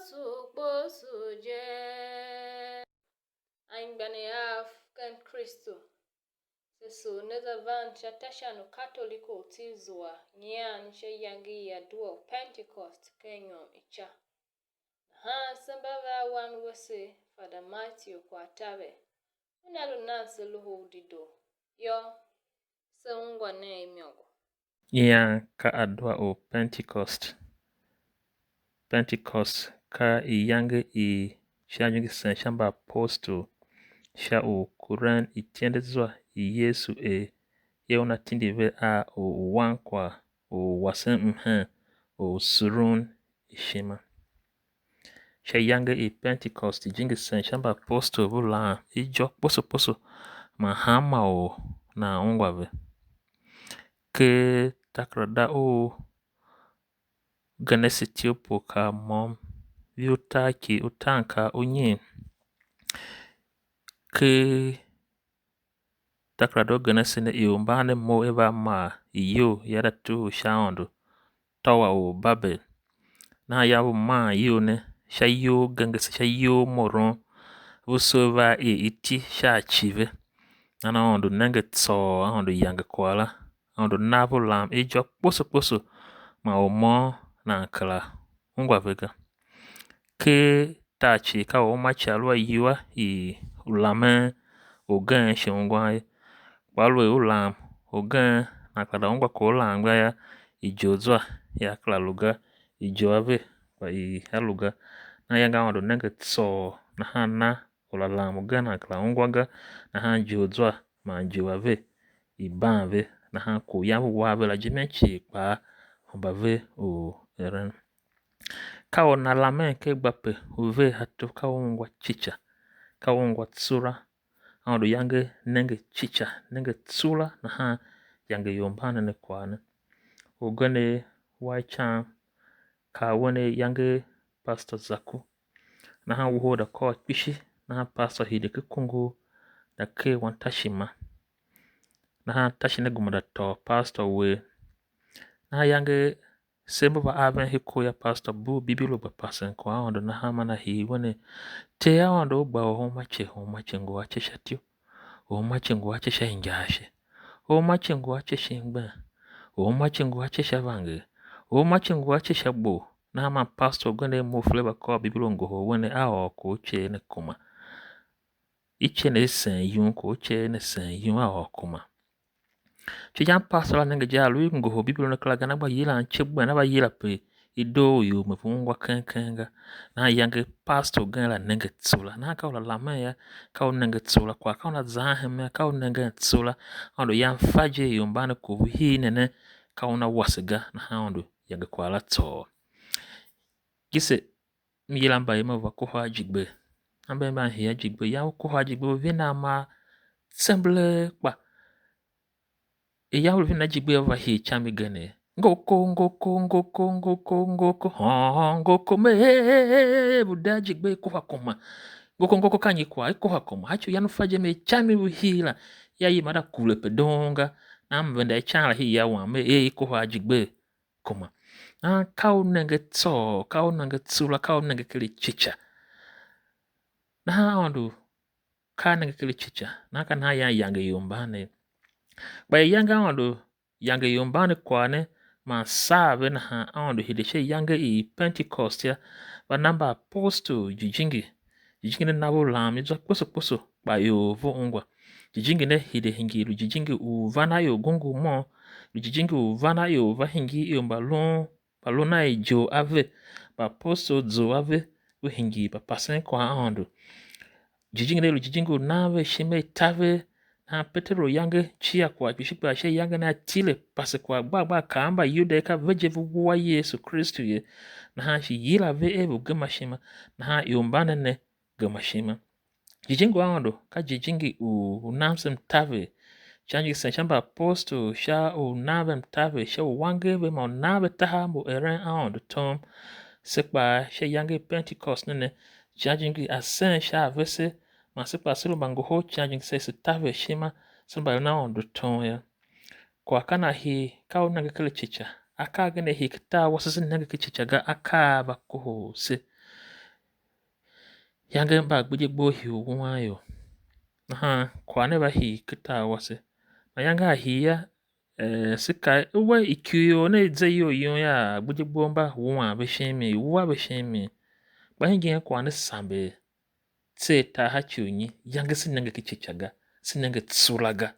kposu je aingbani African Kristo so neza van chatasha no Katoliko tizwa nyan che yangi ya duo Pentecost kenyo icha ha sambava wan wese Father Matthew kwa tabe unalu nanse luhu dido yo sungwa ne imyogo ya ka adwa o Pentecost ka i yange i shajungi sen shamba apostle sha o Quran itiendezwa i Yesu ye ona tindi ve a o wankwa o wasen o surun ishima sha yange i Pentecost jingi sen shamba apostle vula ijo poso mahama o na ungwave ke takrada o ganesi tiopo ka mom viutaki utanka unyin ke takrado ganesi ne iumbane mo eva ma iyo yada tu shaondo tawa o babel na yabu ma iyo ne shayo gangesi shayo moron vusova iti sha chive ana ondo nenge tso ondo yange kwala ondo navu lam ijo poso ma omo na nkala ungwa vega ke tachi ka o machi alwa yiwa i ulame ogan shungwa walwe ulam ogan na kada ungwa ko ulam ya ijozwa ya kala luga ijoave kwa i haluga na yanga ondo nenge tso na hana ulalam ogan na kala ungwa ga na han jozwa ma joave ibanve na han ko yavu wave la jimechi pa ombave o eren kao na lame ke gbape uve hatu kao ungwa chicha kao ungwa tsura ando yange nenge chicha nenge tsura na ha yange yombana ne kwane ogane waichan ka wone yange pastor zaku na ha wuho da ko pishi na ha pastor hide ke kungu da ke wantashima na ha tashine gumada to pastor we na yange sembo ba aven hiko ya pastor bu bibilo ba pasen ko ando na ha mana hi wone te ando ba ho mache ngo ache shatio o mache ngo ache shingashe o mache ngo ache shingba o mache ngo ache shavange o mache ngo ache shabo na ma pastor gane mo flavor ko bibilo ngo ho wone a o ko che ne kuma iche ne sen yun ko che ne sen yun a o kuma Chijan pastor nenge jalu ngo ho bibilo ne kala gana ba yila chegba na ba yila pe ido yo me fungwa kenkenga na yange pastor gana nenge tsula na ka la lama ya ka nenge tsula kwa ka na zahem ya ka nenge tsula ando yan faje yo mbane ko hi nene ka na wasiga na ando yange kwa la to gise mi yila mba yema va ko ha jigbe ambe ba hi ya jigbe ya ko ha jigbe vina ma semble kwa Iyawul vina jigbe over here chami gane. Ngoko me buda jigbe kuha koma. Ngoko kanyi kwa kuha koma. Hachu yanu faje me chami hila. Ya yi mada kule pedonga. Na mbenda chala hi ya wame kuha jigbe koma. Na kau nenge tso, kau nenge tsula, kau nenge kili chicha. Na handu ka nenge kili chicha. Na kana ya yange yombane. Ba yanga ondo yange yombane kwane ma save na ha ondo hideshe yange i Pentecost ya ba namba apostle jijingi ne nabo lam izo poso ba yo vo ungwa jijingi ne hide hingi jijingi uvana yo gungu mo jijingi uvana yo va hingi yo balon na jo ave ba apostle zo ave u hingi ba pasen kwa ondo jijingi ne jijingi nave shime tave na Petro yange chia kwa bishikwa she yange na tile pase kwa gba kamba yude ka vejevu wa Yesu Kristo ye na ha shi yila ve ebu gemashima na ha yombane ne gemashima jijingo ando ka jijingi u namsem tave chanji sen shamba apostle sha u navem tave sha wange ve ma nave taha mo eren ando tom sekpa she yange Pentecost ne jajingi asen sha vese Masipa silo bango ho charging says tave shima samba na ondo tonya kwa kana hi ka nanga kile chicha aka gane hi kita wasasi nanga chicha ga aka ba ko se Yange ba gbuje gbo hi wa yo. Kwa ne ba hi kita wase. Na yanga hi ya sika uwe ikiyo ne dze yo ya gbuje gbo ba wa be shemi wa be shemi. Ba hingi kwa ne sambe tse ta ha chunyi yange sinenge kichichaga sinenge tsulaga.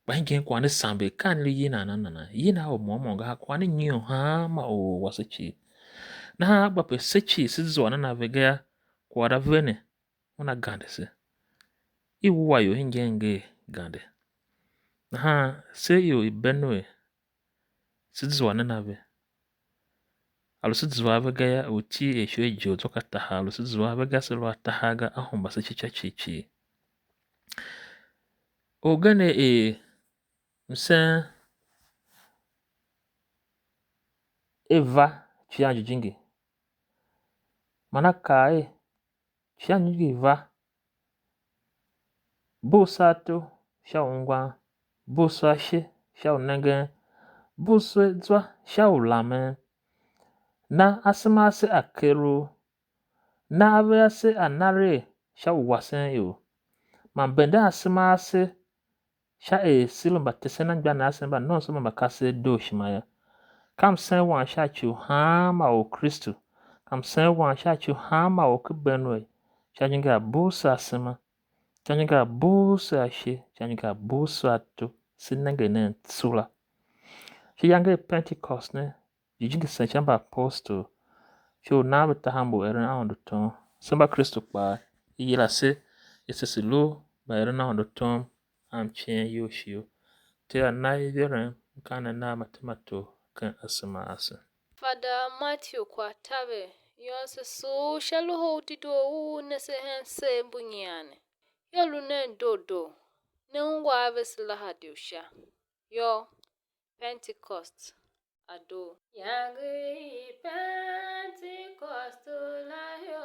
Ba hingi kwa ne sambe kan li yina o momo ga kwa ne nyo ha ma o wasechi. Na ba pe sechi sizwa na vega kwa da vene una gande se. Iwa yo hingi gande. Se yo ibenwe sizwa na ve. Alu sizwa vega ya uti esho ejo toka taha. Alu sizwa vega silwa tahaga ahomba se chichi. Ogane msen eva chia jujingi. Manaka chia jujingi va. Busato shaungwa. Busashe shaunenge. Buswezwa shaulame. Na asimase akeru. Na avease anare shauwasen yo. Mambenda asimase sha silumba tesena njana asimba non suma makase doshmaya. Kam sen wan shachu hama o Kristo. Kam sen wan shachu hama o kubenwe. Chanyinga busa asima. Chanyinga busa ashe. Chanyinga busa ato. Sinenge nen tsula. Chiyange Pentecost ne. Jijingi senchamba apostle. Cho nabe tahambo erin aondo ton. Samba Kristo kwa. Iyela se. Esese lo. Ba erin aondo ton. Amchen yoshio. Te anai viren. Kana na matemato. Kan asima asa. Father Matthew kwa tabe. Yonse so shalu ho dido nese hense bunyane. Yolu nen dodo. Ne ungwa avesila hadiusha. Yo Pentecost ado. Yangi Pentecost la yo.